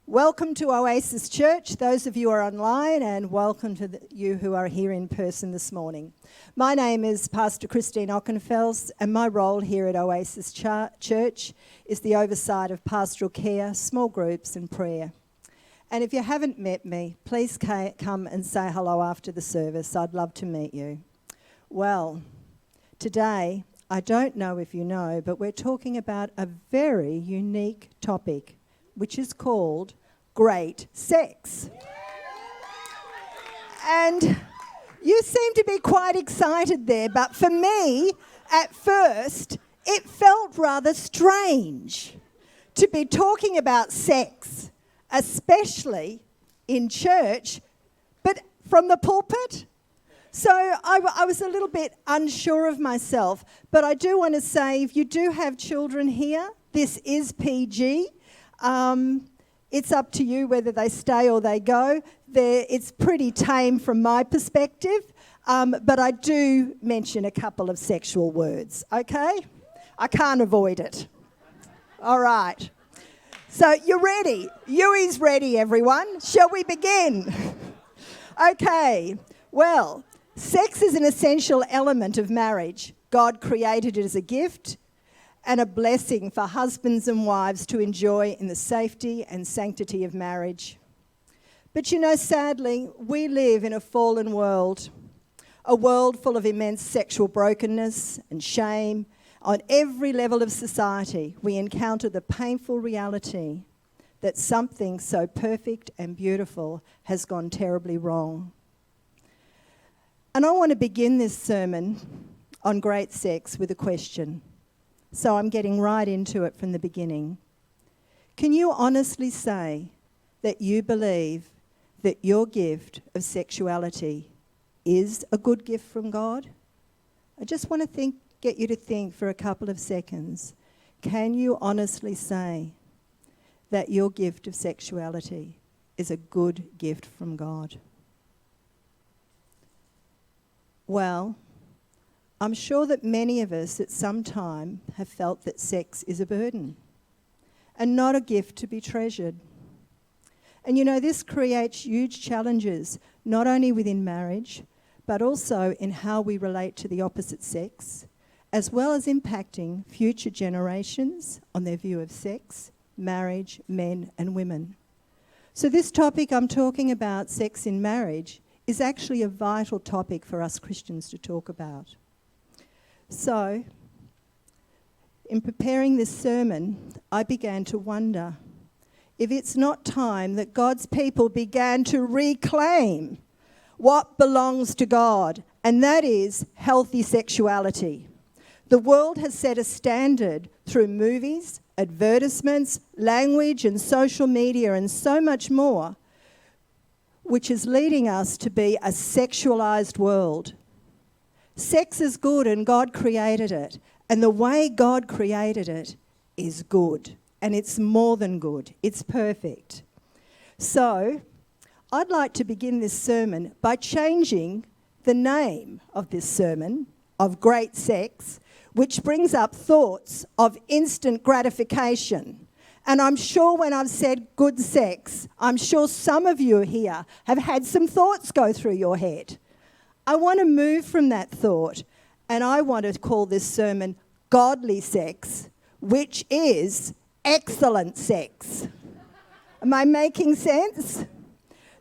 Welcome to Oasis Church, those of you who are online, and welcome to you who are here in person this morning. My name is Pastor Christine Ockenfels, and my role here at Oasis Church is the oversight of pastoral care, small groups and prayer. And if you haven't met me, please come and say hello after the service. I'd love to meet you. Well, today, I don't know if you know, but we're talking about a very unique topic, which is called great sex. And you seem to be quite excited there, but for me, at first, it felt rather strange to be talking about sex, especially in church, but from the pulpit. So I was a little bit unsure of myself, but I do want to say, if you do have children here, this is PG. It's up to you whether they stay or they go. It's pretty tame from my perspective, but I do mention a couple of sexual words, okay? I can't avoid it. All right. So you're ready. Yui's ready, everyone. Shall we begin? Okay. Well, sex is an essential element of marriage. God created it as a gift and a blessing for husbands and wives to enjoy in the safety and sanctity of marriage. But you know, sadly, we live in a fallen world, a world full of immense sexual brokenness and shame. On every level of society, we encounter the painful reality that something so perfect and beautiful has gone terribly wrong. And I want to begin this sermon on great sex with a question. So I'm getting right into it from the beginning. Can you honestly say that you believe that your gift of sexuality is a good gift from God? I just want to get you to think for a couple of seconds. Can you honestly say that your gift of sexuality is a good gift from God? Well, I'm sure that many of us at some time have felt that sex is a burden and not a gift to be treasured. And you know, this creates huge challenges, not only within marriage, but also in how we relate to the opposite sex, as well as impacting future generations on their view of sex, marriage, men and women. So this topic I'm talking about, sex in marriage, is actually a vital topic for us Christians to talk about. So, in preparing this sermon, I began to wonder if it's not time that God's people began to reclaim what belongs to God, and that is healthy sexuality. The world has set a standard through movies, advertisements, language and social media and so much more, which is leading us to be a sexualized world. Sex is good and God created it. And the way God created it is good. And it's more than good. It's perfect. So, I'd like to begin this sermon by changing the name of this sermon, of great sex, which brings up thoughts of instant gratification. And I'm sure when I've said good sex, I'm sure some of you here have had some thoughts go through your head. I want to move from that thought, and I want to call this sermon Godly Sex, which is excellent sex. Am I making sense?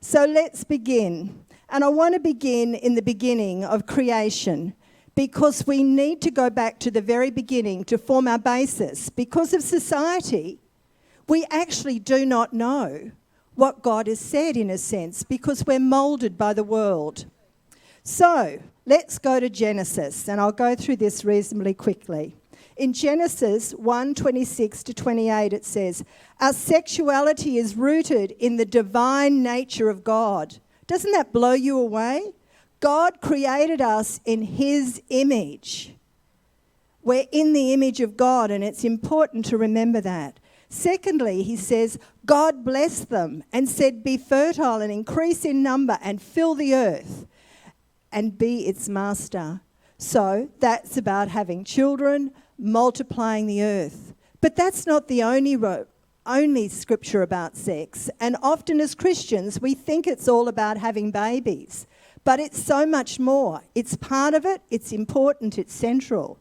So let's begin. And I want to begin in the beginning of creation, because we need to go back to the very beginning to form our basis. Because of society, we actually do not know what God has said, in a sense, because we're moulded by the world. So, let's go to Genesis, and I'll go through this reasonably quickly. In Genesis 1:26 to 28, it says, "Our sexuality is rooted in the divine nature of God." Doesn't that blow you away? God created us in His image. We're in the image of God, and it's important to remember that. Secondly, he says, God blessed them and said, "Be fertile and increase in number and fill the earth and be its master." So that's about having children, multiplying the earth. But that's not the only only scripture about sex. And often as Christians, we think it's all about having babies. But it's so much more. It's part of it, it's important, it's central.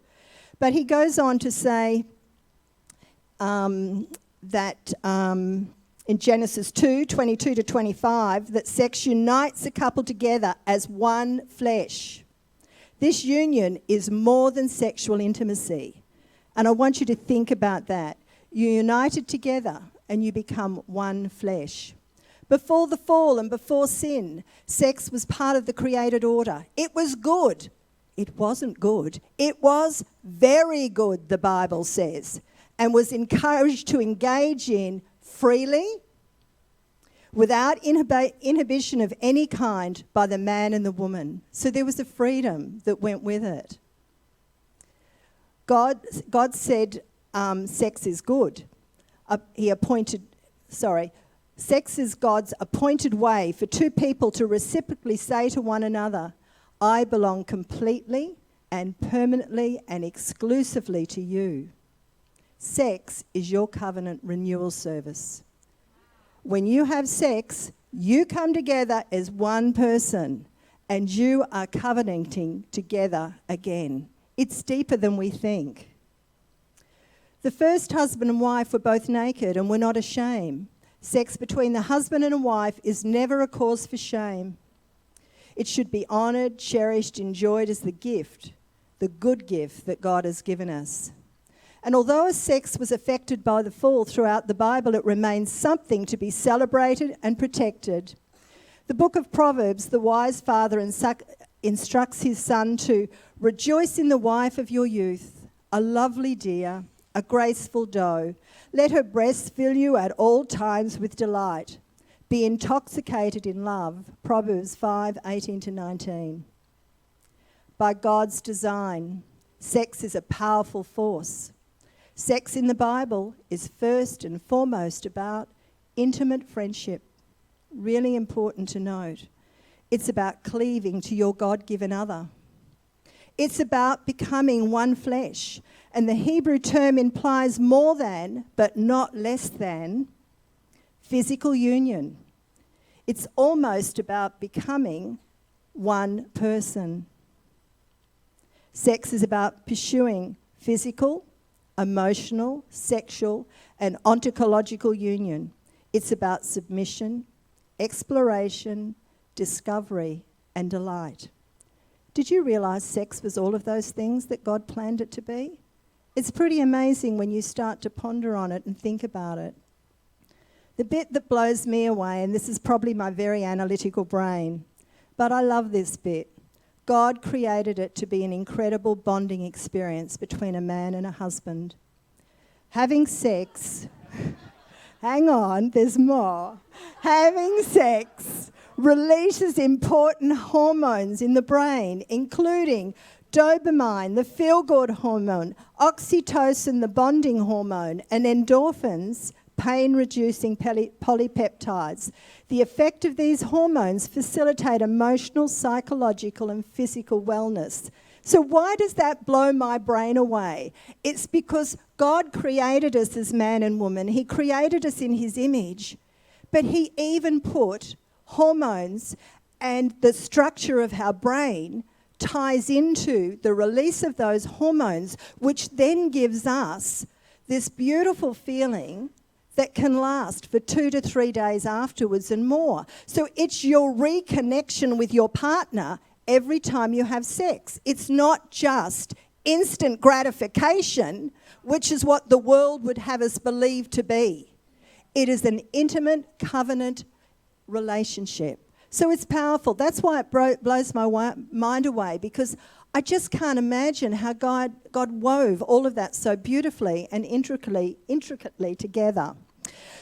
But he goes on to say that in Genesis 2:22-25, that sex unites a couple together as one flesh. This union is more than sexual intimacy. And I want you to think about that. You're united together and you become one flesh. Before the fall and before sin, sex was part of the created order. It was good. It wasn't good. It was very good, the Bible says, and was encouraged to engage in freely, without inhibition of any kind by the man and the woman. So there was a freedom that went with it. God said sex is good. Sex is God's appointed way for two people to reciprocally say to one another, I belong completely and permanently and exclusively to you. Sex is your covenant renewal service. When you have sex, you come together as one person and you are covenanting together again. It's deeper than we think. The first husband and wife were both naked and were not ashamed. Sex between the husband and a wife is never a cause for shame. It should be honoured, cherished, enjoyed as the gift, the good gift that God has given us. And although sex was affected by the fall throughout the Bible, it remains something to be celebrated and protected. The book of Proverbs, the wise father instructs his son to rejoice in the wife of your youth, a lovely deer, a graceful doe. Let her breasts fill you at all times with delight. Be intoxicated in love. Proverbs 5:18-19. By God's design, sex is a powerful force. Sex in the Bible is first and foremost about intimate friendship. Really important to note. It's about cleaving to your God-given other. It's about becoming one flesh. And the Hebrew term implies more than, but not less than, physical union. It's almost about becoming one person. Sex is about pursuing physical, emotional, sexual, and ontological union. It's about submission, exploration, discovery, and delight. Did you realise sex was all of those things that God planned it to be? It's pretty amazing when you start to ponder on it and think about it. The bit that blows me away, and this is probably my very analytical brain, but I love this bit. God created it to be an incredible bonding experience between a man and a husband. Having sex, hang on, there's more. Having sex releases important hormones in the brain, including dopamine, the feel-good hormone, oxytocin, the bonding hormone, and endorphins, pain-reducing polypeptides. The effect of these hormones facilitate emotional, psychological, and physical wellness. So why does that blow my brain away? It's because God created us as man and woman. He created us in his image, but he even put hormones, and the structure of our brain ties into the release of those hormones, which then gives us this beautiful feeling that can last for 2 to 3 days afterwards and more. So it's your reconnection with your partner every time you have sex. It's not just instant gratification, which is what the world would have us believe to be. It is an intimate covenant relationship. So it's powerful. That's why it blows my mind away, because I just can't imagine how God wove all of that so beautifully and intricately together.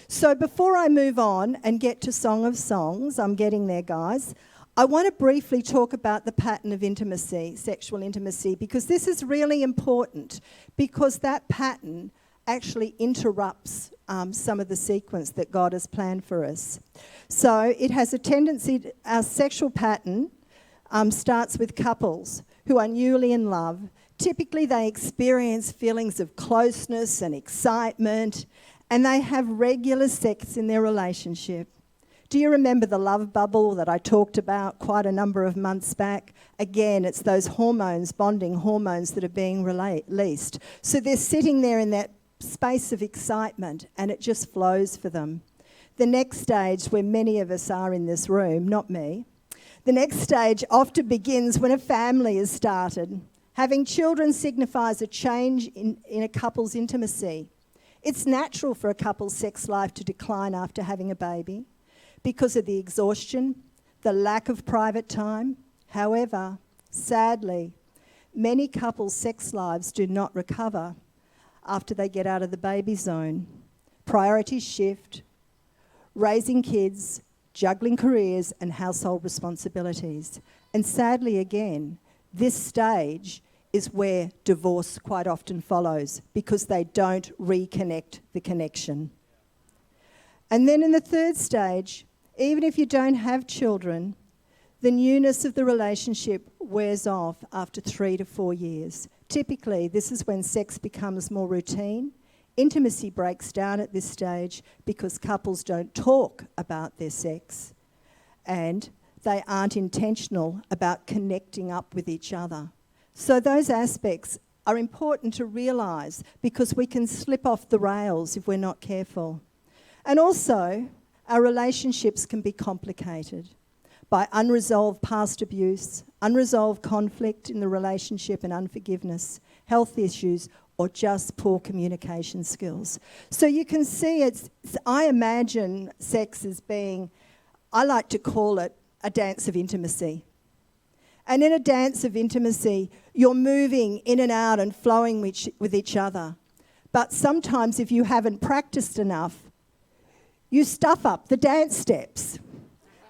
So before I move on and get to Song of Songs, I'm getting there, guys, I want to briefly talk about the pattern of intimacy, sexual intimacy, because this is really important, because that pattern actually interrupts some of the sequence that God has planned for us. So it has a tendency, our sexual pattern starts with couples who are newly in love. Typically they experience feelings of closeness and excitement, and they have regular sex in their relationship. Do you remember the love bubble that I talked about quite a number of months back? Again, it's those hormones, bonding hormones that are being released. So they're sitting there in that space of excitement and it just flows for them. The next stage, where many of us are in this room, not me, the next stage often begins when a family is started. Having children signifies a change in a couple's intimacy. It's natural for a couple's sex life to decline after having a baby because of the exhaustion, the lack of private time. However, sadly, many couples' sex lives do not recover after they get out of the baby zone. Priorities shift, raising kids, juggling careers and household responsibilities. And sadly again, this stage is where divorce quite often follows because they don't reconnect the connection. And then in the third stage, even if you don't have children, the newness of the relationship wears off after 3 to 4 years. Typically, this is when sex becomes more routine. Intimacy breaks down at this stage because couples don't talk about their sex and they aren't intentional about connecting up with each other. So those aspects are important to realise because we can slip off the rails if we're not careful. And also, our relationships can be complicated by unresolved past abuse, unresolved conflict in the relationship and unforgiveness, health issues, or just poor communication skills. So you can see I imagine sex as being, I like to call it a dance of intimacy. And in a dance of intimacy, you're moving in and out and flowing with each other. But sometimes if you haven't practiced enough, you stuff up the dance steps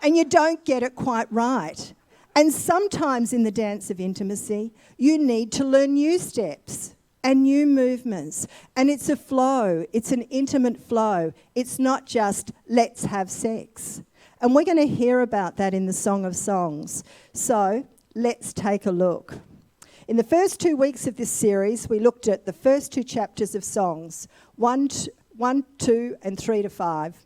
and you don't get it quite right. And sometimes in the dance of intimacy, you need to learn new steps and new movements. And it's a flow. It's an intimate flow. It's not just, let's have sex. And we're going to hear about that in the Song of Songs. So let's take a look. In the first 2 weeks of this series, we looked at the first 2 chapters of Songs, 1, 2, and 3 to 5,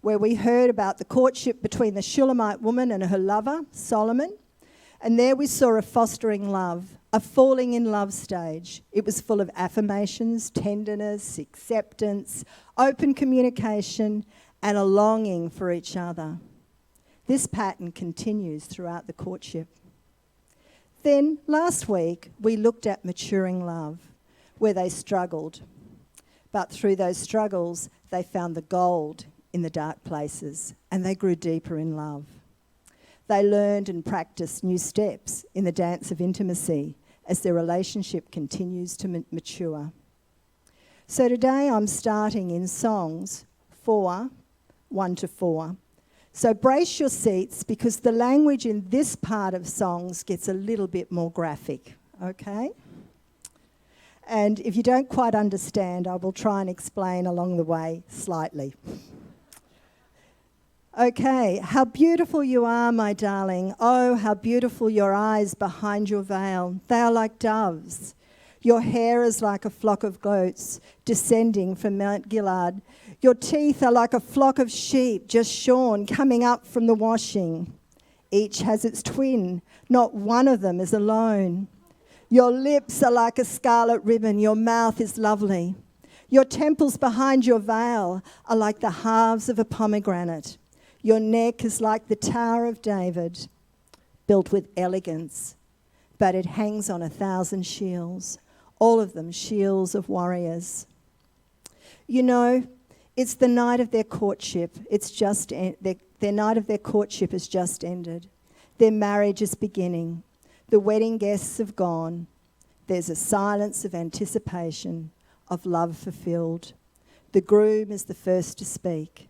where we heard about the courtship between the Shulamite woman and her lover, Solomon. And there we saw a fostering love, a falling in love stage. It was full of affirmations, tenderness, acceptance, open communication, and a longing for each other. This pattern continues throughout the courtship. Then last week, we looked at maturing love, where they struggled. But through those struggles, they found the gold in the dark places, and they grew deeper in love. They learned and practiced new steps in the dance of intimacy as their relationship continues to mature. So today I'm starting in Songs 4, 1 to 4. So brace your seats because the language in this part of Songs gets a little bit more graphic, okay? And if you don't quite understand, I will try and explain along the way slightly. Okay, how beautiful you are, my darling. Oh, how beautiful your eyes behind your veil. They are like doves. Your hair is like a flock of goats descending from Mount Gilead. Your teeth are like a flock of sheep just shorn, coming up from the washing. Each has its twin. Not one of them is alone. Your lips are like a scarlet ribbon. Your mouth is lovely. Your temples behind your veil are like the halves of a pomegranate. Your neck is like the Tower of David, built with elegance, but it hangs on 1,000 shields, all of them shields of warriors. You know, it's the night of their courtship. Their night of their courtship has just ended. Their marriage is beginning. The wedding guests have gone. There's a silence of anticipation, of love fulfilled. The groom is the first to speak.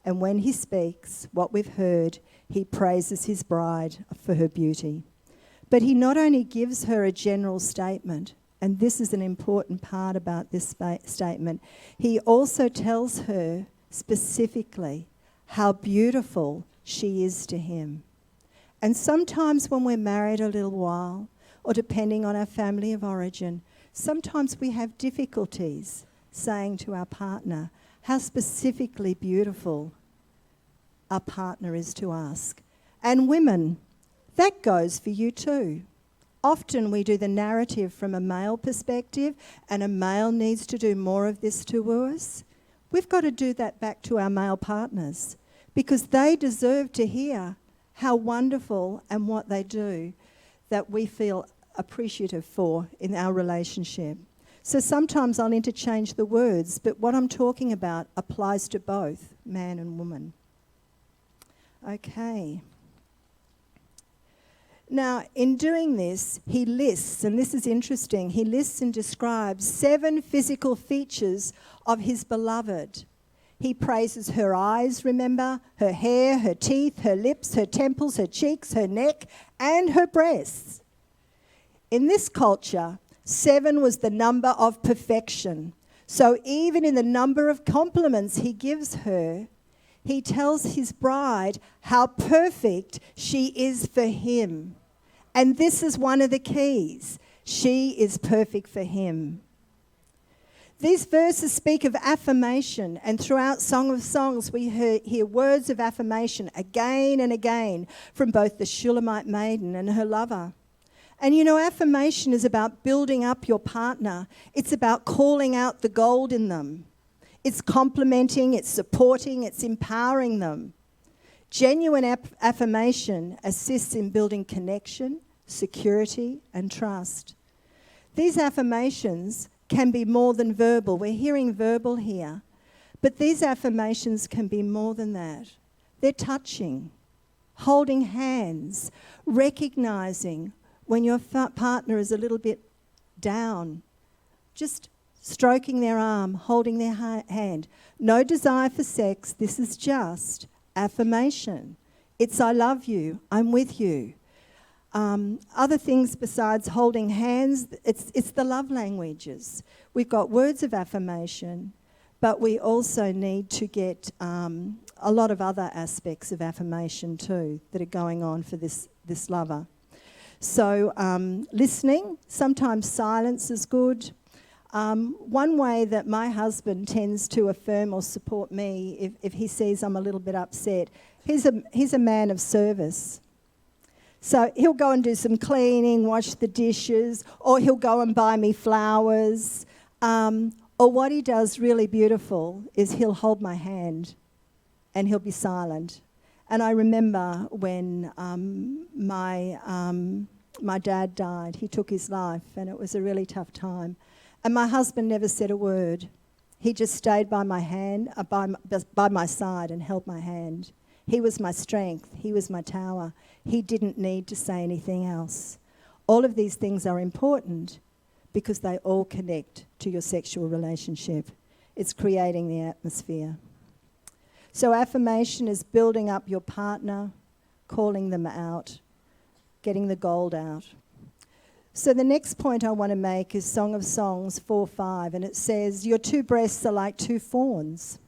And when he speaks, what we've heard, he praises his bride for her beauty. But he not only gives her a general statement, and this is an important part about this statement, he also tells her specifically how beautiful she is to him. And sometimes when we're married a little while, or depending on our family of origin, sometimes we have difficulties saying to our partner how specifically beautiful our partner is to us. And women, that goes for you too. Often we do the narrative from a male perspective, and a male needs to do more of this to us. We've got to do that back to our male partners, because they deserve to hear how wonderful and what they do that we feel appreciative for in our relationship. So sometimes I'll interchange the words, but what I'm talking about applies to both man and woman. Okay. Now, in doing this, he lists, and this is interesting, he lists and describes 7 physical features of his beloved. He praises her eyes, remember, her hair, her teeth, her lips, her temples, her cheeks, her neck, and her breasts. In this culture, 7 was the number of perfection. So even in the number of compliments he gives her, he tells his bride how perfect she is for him. And this is one of the keys. She is perfect for him. These verses speak of affirmation, and throughout Song of Songs we hear words of affirmation again and again from both the Shulamite maiden and her lover. And you know, affirmation is about building up your partner. It's about calling out the gold in them. It's complimenting, it's supporting, it's empowering them. Genuine affirmation assists in building connection, security, and trust. These affirmations can be more than verbal. We're hearing verbal here, but these affirmations can be more than that. They're touching, holding hands, recognizing when your partner is a little bit down, just stroking their arm, holding their hand. No desire for sex. This is just affirmation. It's I love you, I'm with you. Other things besides holding hands, it's the love languages. We've got words of affirmation, but we also need to get a lot of other aspects of affirmation too that are going on for this lover. So listening, sometimes silence is good. One way that my husband tends to affirm or support me if he sees I'm a little bit upset, he's a man of service. So he'll go and do some cleaning, wash the dishes, or he'll go and buy me flowers. Or what he does really beautiful is he'll hold my hand and he'll be silent. And I remember when my dad died, he took his life, and it was a really tough time. And my husband never said a word. He just stayed by my hand, by my side, and held my hand. He was my strength. He was my tower. He didn't need to say anything else. All of these things are important because they all connect to your sexual relationship. It's creating the atmosphere. So affirmation is building up your partner, calling them out, getting the gold out. So the next point I want to make is Song of Songs 4:5, and it says, your 2 breasts are like 2 fawns,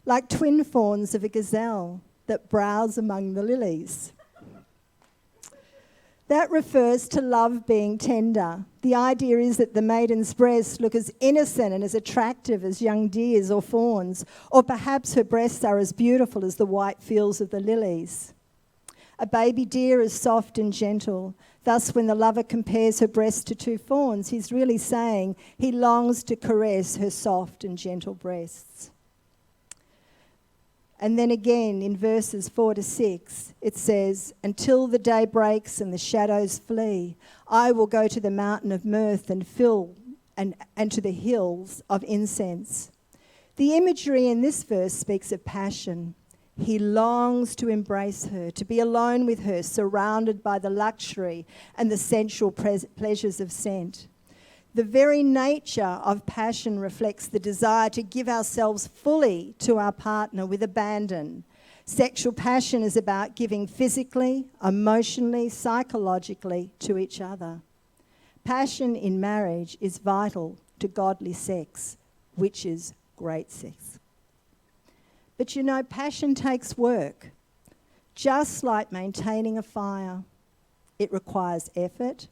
like twin fawns of a gazelle that browse among the lilies. That refers to love being tender. The idea is that the maiden's breasts look as innocent and as attractive as young deers or fawns, or perhaps her breasts are as beautiful as the white fields of the lilies. A baby deer is soft and gentle. Thus, when the lover compares her breasts to 2 fawns, he's really saying he longs to caress her soft and gentle breasts. And then again in verses 4-6, it says, until the day breaks and the shadows flee, I will go to the mountain of mirth and to the hills of incense. The imagery in this verse speaks of passion. He longs to embrace her, to be alone with her, surrounded by the luxury and the sensual pleasures of scent. The very nature of passion reflects the desire to give ourselves fully to our partner with abandon. Sexual passion is about giving physically, emotionally, psychologically to each other. Passion in marriage is vital to godly sex, which is great sex. But you know, passion takes work. Just like maintaining a fire, it requires effort,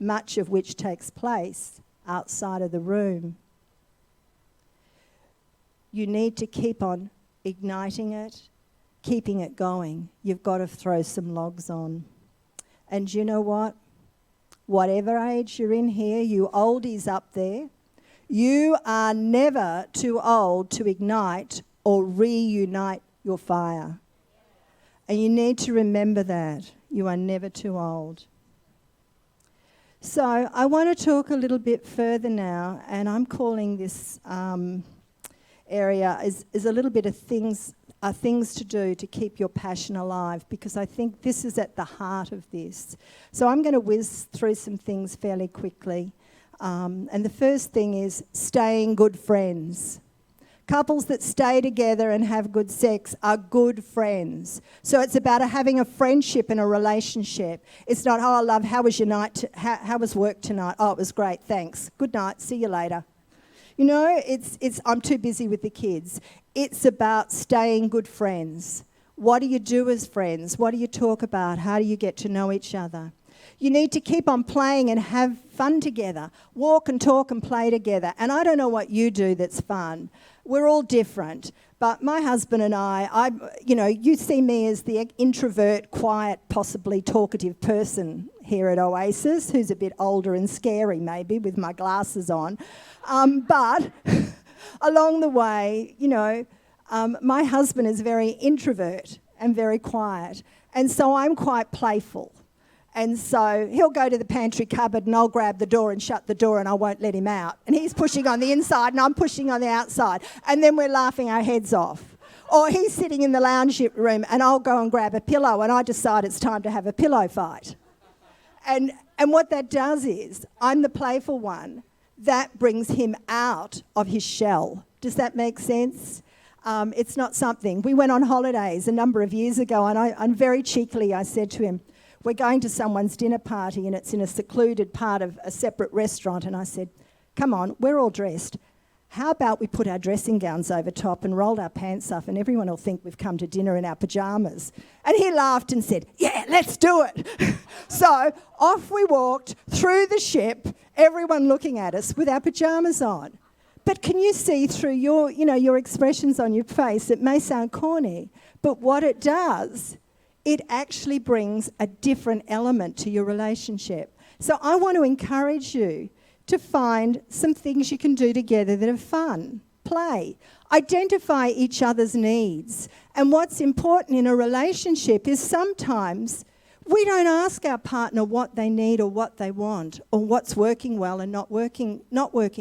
much of which takes place outside of the room. you need to keep on igniting it, keeping it going. You've got to throw some logs on. And you know what? Whatever age you're in here, you oldies up there, you are never too old to ignite or reunite your fire. And you need to remember that. You are never too old. So I want to talk a little bit further now, and I'm calling this area is a little bit of things to do to keep your passion alive, because I think this is at the heart of this. So I'm going to whiz through some things fairly quickly. And the first thing is staying good friends. Couples that stay together and have good sex are good friends. So it's about having a friendship and a relationship. It's not, oh, love, how was your night? How was work tonight? Oh, it was great, thanks. Good night, see you later. You know, it's I'm too busy with the kids. It's about staying good friends. What do you do as friends? What do you talk about? How do you get to know each other? You need to keep on playing and have fun together. Walk and talk and play together. And I don't know what you do that's fun. We're all different. But my husband and I, you see me as the introvert, quiet, possibly talkative person here at Oasis, who's a bit older and scary maybe with my glasses on. But along the way, my husband is very introvert and very quiet. And so I'm quite playful. And so he'll go to the pantry cupboard and I'll grab the door and shut the door and I won't let him out. And he's pushing on the inside and I'm pushing on the outside. And then we're laughing our heads off. Or he's sitting in the lounge room and I'll go and grab a pillow and I decide it's time to have a pillow fight. And what that does is, I'm the playful one. That brings him out of his shell. Does that make sense? It's not something. We went on holidays a number of years ago and very cheekily I said to him, we're going to someone's dinner party and it's in a secluded part of a separate restaurant. And I said, come on, we're all dressed. How about we put our dressing gowns over top and rolled our pants up and everyone will think we've come to dinner in our pyjamas. And he laughed and said, yeah, let's do it. So off we walked through the ship, everyone looking at us with our pyjamas on. But can you see through your expressions on your face? It may sound corny, but what it does, it actually brings a different element to your relationship. So I want to encourage you to find some things you can do together that are fun. Play. Identify each other's needs. And what's important in a relationship is sometimes we don't ask our partner what they need or what they want or what's working well and not working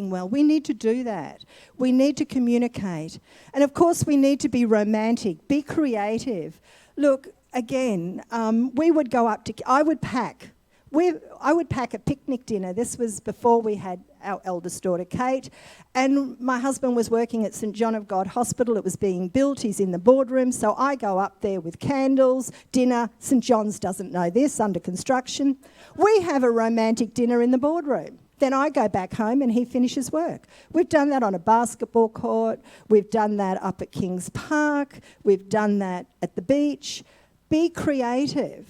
well. We need to do that. We need to communicate. And of course we need to be romantic, be creative. Look, again, we would go up to, I would pack a picnic dinner. This was before we had our eldest daughter, Kate, and my husband was working at St John of God Hospital. It was being built. He's in the boardroom, so I go up there with candles, dinner. St John's doesn't know this, under construction. We have a romantic dinner in the boardroom. Then I go back home and he finishes work. We've done that on a basketball court. We've done that up at Kings Park. We've done that at the beach. Be creative.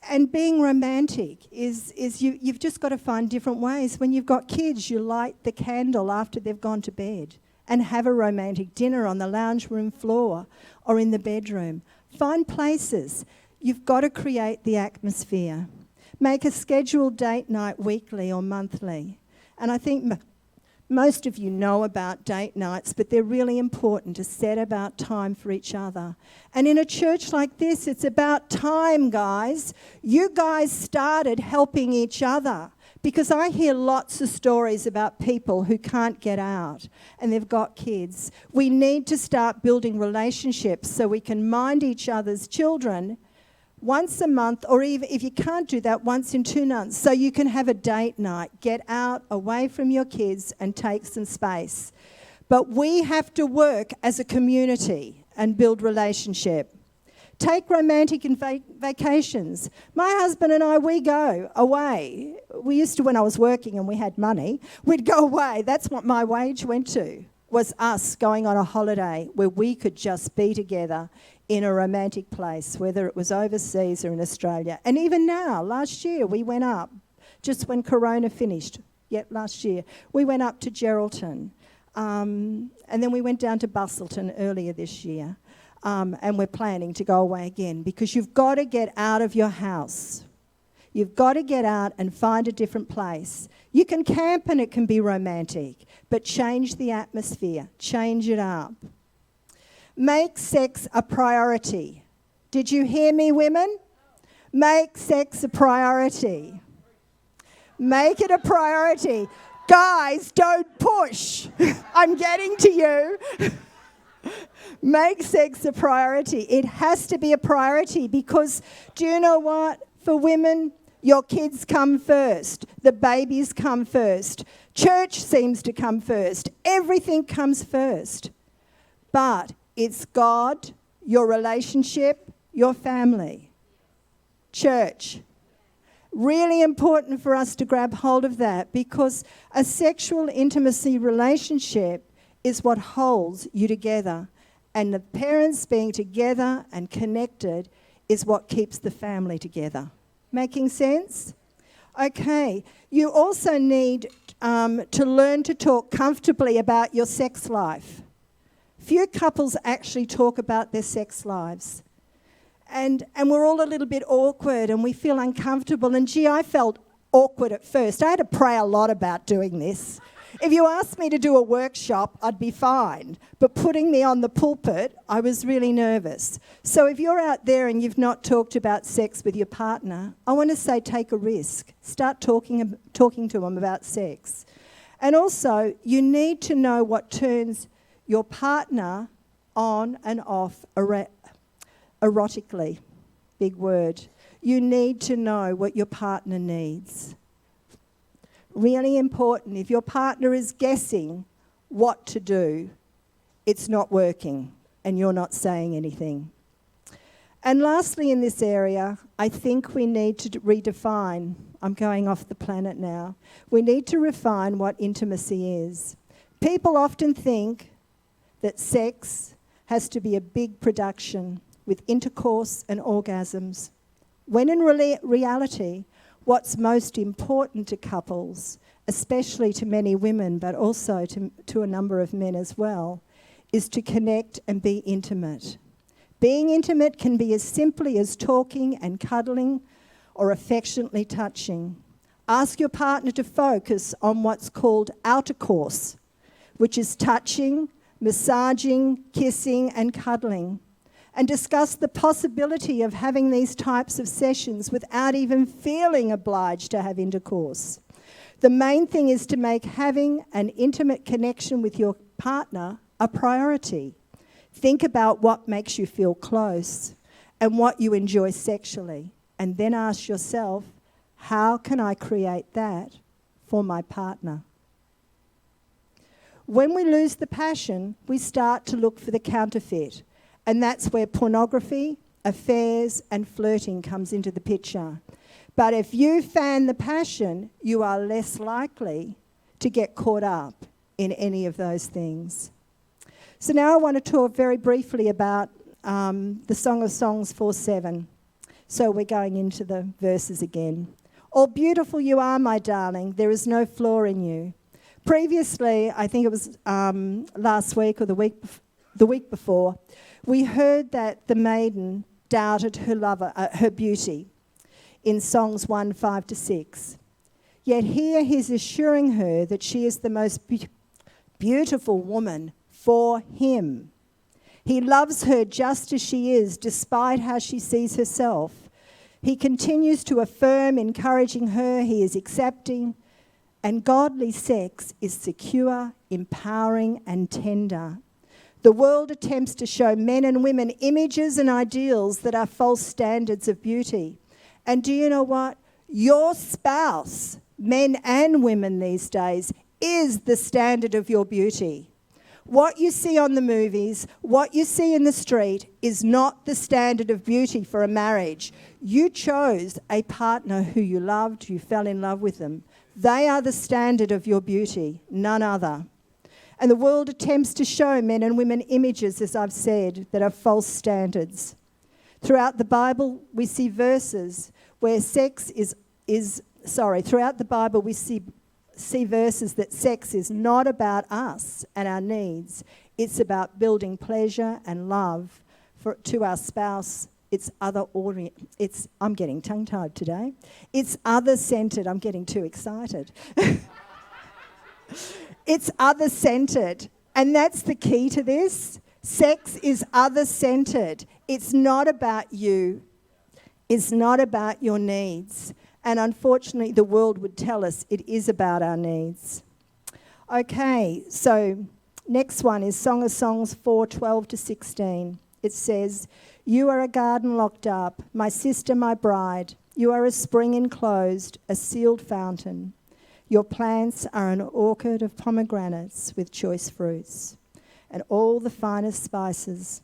And being romantic is you've just got to find different ways. When you've got kids, you light the candle after they've gone to bed and have a romantic dinner on the lounge room floor or in the bedroom. Find places. You've got to create the atmosphere. Make a scheduled date night weekly or monthly. And I think most of you know about date nights, but they're really important to set about time for each other. And in a church like this, it's about time, guys. You guys started helping each other, because I hear lots of stories about people who can't get out and they've got kids. We need to start building relationships so we can mind each other's children once a month, or even if you can't do that, once in 2 months, so you can have a date night. Get out, away from your kids and take some space. But we have to work as a community and build relationship. Take romantic vacations. My husband and I, we go away. We used to, when I was working and we had money, we'd go away. That's what my wage went to, was us going on a holiday where we could just be together in a romantic place, whether it was overseas or in Australia. And even now, last year, we went up, just when Corona finished, last year, we went up to Geraldton. And then we went down to Bustleton earlier this year. And we're planning to go away again, because you've got to get out of your house. You've got to get out and find a different place. You can camp and it can be romantic, but change the atmosphere. Change it up. Make sex a priority. Did you hear me, women? Make sex a priority. Make it a priority. Guys, don't push. I'm getting to you. Make sex a priority. It has to be a priority, because do you know what? For women, your kids come first. The babies come first. Church seems to come first. Everything comes first. But it's God, your relationship, your family. Church. Really important for us to grab hold of that, because a sexual intimacy relationship is what holds you together. And the parents being together and connected is what keeps the family together. Making sense? Okay. You also need to learn to talk comfortably about your sex life. Few couples actually talk about their sex lives. And we're all a little bit awkward and we feel uncomfortable. And gee, I felt awkward at first. I had to pray a lot about doing this. If you asked me to do a workshop, I'd be fine. But putting me on the pulpit, I was really nervous. So if you're out there and you've not talked about sex with your partner, I want to say take a risk. Start talking to them about sex. And also, you need to know what turns your partner on and off erotically. Big word. You need to know what your partner needs. Really important. If your partner is guessing what to do, it's not working and you're not saying anything. And lastly, in this area, I think we need to redefine. I'm going off the planet now. We need to refine what intimacy is. People often think that sex has to be a big production with intercourse and orgasms, when in reality, what's most important to couples, especially to many women, but also to a number of men as well, is to connect and be intimate. Being intimate can be as simply as talking and cuddling or affectionately touching. Ask your partner to focus on what's called outercourse, which is touching, massaging, kissing and cuddling. And discuss the possibility of having these types of sessions without even feeling obliged to have intercourse. The main thing is to make having an intimate connection with your partner a priority. Think about what makes you feel close and what you enjoy sexually, and then ask yourself, how can I create that for my partner? When we lose the passion, we start to look for the counterfeit. And that's where pornography, affairs, and flirting comes into the picture. But if you fan the passion, you are less likely to get caught up in any of those things. So now I want to talk very briefly about the Song of Songs 4:7. So we're going into the verses again. All beautiful you are, my darling, there is no flaw in you. Previously, I think it was last week or the week before, we heard that the maiden doubted her lover, her beauty, in Songs 1:5-6. Yet here he's assuring her that she is the most beautiful woman for him. He loves her just as she is, despite how she sees herself. He continues to affirm, encouraging her. He is accepting. And godly sex is secure, empowering, and tender. The world attempts to show men and women images and ideals that are false standards of beauty. And do you know what? Your spouse, men and women these days, is the standard of your beauty. What you see on the movies, what you see in the street is not the standard of beauty for a marriage. You chose a partner who you loved, you fell in love with them. They are the standard of your beauty, none other. And the world attempts to show men and women images, as I've said, that are false standards. Throughout the Bible, we see verses where throughout the Bible we see see verses that sex is not about us and our needs. It's about building pleasure and love to our spouse. It's I'm getting tongue-tied today. It's other-centered. I'm getting too excited. It's other-centered. And that's the key to this. Sex is other-centered. It's not about you. It's not about your needs. And unfortunately, the world would tell us it is about our needs. Okay, so next one is Song of Songs 4:12-16. It says, "You are a garden locked up, my sister, my bride. You are a spring enclosed, a sealed fountain. Your plants are an orchard of pomegranates with choice fruits and all the finest spices.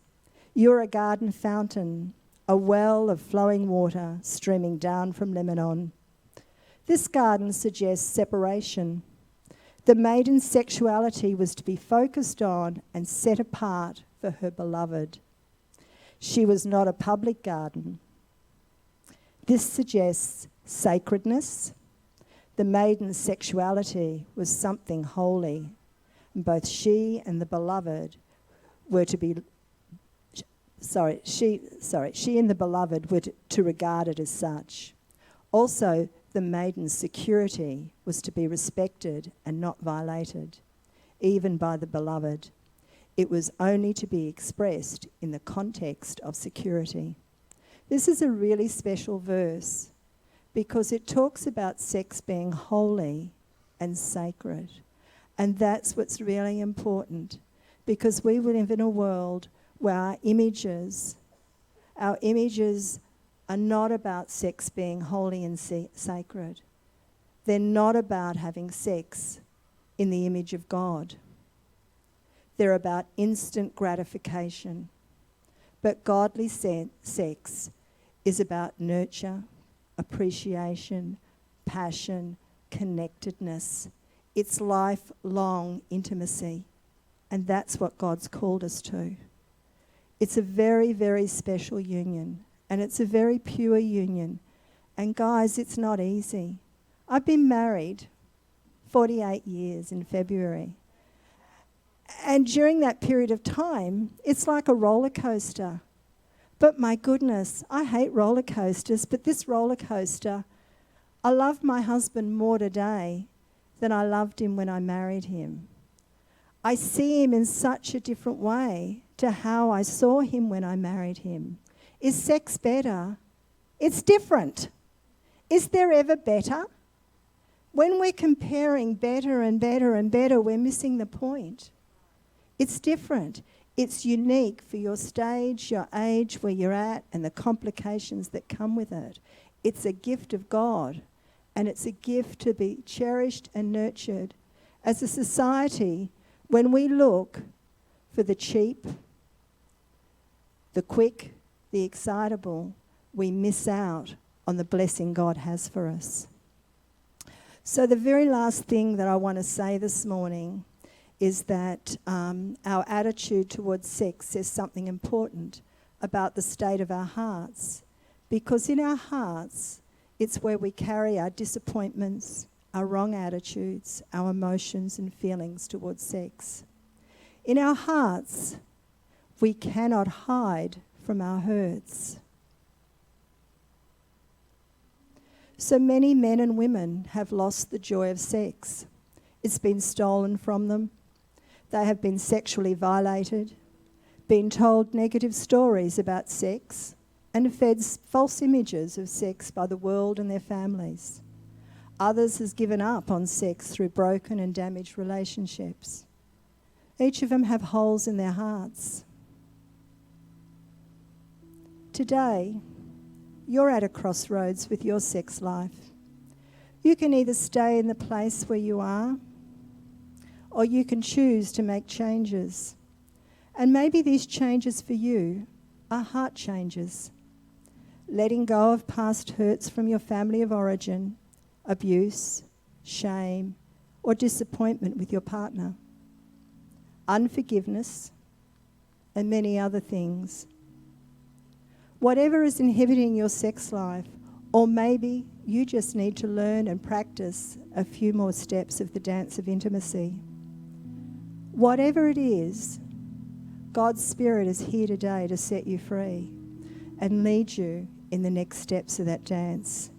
You are a garden fountain, a well of flowing water streaming down from Lebanon." This garden suggests separation. The maiden's sexuality was to be focused on and set apart for her beloved. She was not a public garden. This suggests sacredness. The maiden's sexuality was something holy, and both she and the beloved were to be she and the beloved were to regard it as such. Also, the maiden's security was to be respected and not violated, even by the beloved. It was only to be expressed in the context of security. This is a really special verse because it talks about sex being holy and sacred. And that's what's really important, because we live in a world where our images are not about sex being holy and sacred. They're not about having sex in the image of God. They're about instant gratification. But godly sex is about nurture, appreciation, passion, connectedness. It's lifelong intimacy. And that's what God's called us to. It's a very, very special union. And it's a very pure union. And guys, it's not easy. I've been married 48 years in February. And during that period of time, it's like a roller coaster. But my goodness, I hate roller coasters, but this roller coaster, I love my husband more today than I loved him when I married him. I see him in such a different way to how I saw him when I married him. Is sex better? It's different. Is there ever better? When we're comparing better and better and better, we're missing the point. It's different. It's unique for your stage, your age, where you're at, and the complications that come with it. It's a gift of God, and it's a gift to be cherished and nurtured. As a society, when we look for the cheap, the quick, the excitable, we miss out on the blessing God has for us. So the very last thing that I want to say this morning is that our attitude towards sex says something important about the state of our hearts. Because in our hearts, it's where we carry our disappointments, our wrong attitudes, our emotions and feelings towards sex. In our hearts, we cannot hide from our hurts. So many men and women have lost the joy of sex. It's been stolen from them. They have been sexually violated, been told negative stories about sex, and fed false images of sex by the world and their families. Others has given up on sex through broken and damaged relationships. Each of them have holes in their hearts. Today, you're at a crossroads with your sex life. You can either stay in the place where you are, or you can choose to make changes. And maybe these changes for you are heart changes. Letting go of past hurts from your family of origin, abuse, shame, or disappointment with your partner, unforgiveness, and many other things. Whatever is inhibiting your sex life, or maybe you just need to learn and practice a few more steps of the dance of intimacy. Whatever it is, God's Spirit is here today to set you free and lead you in the next steps of that dance.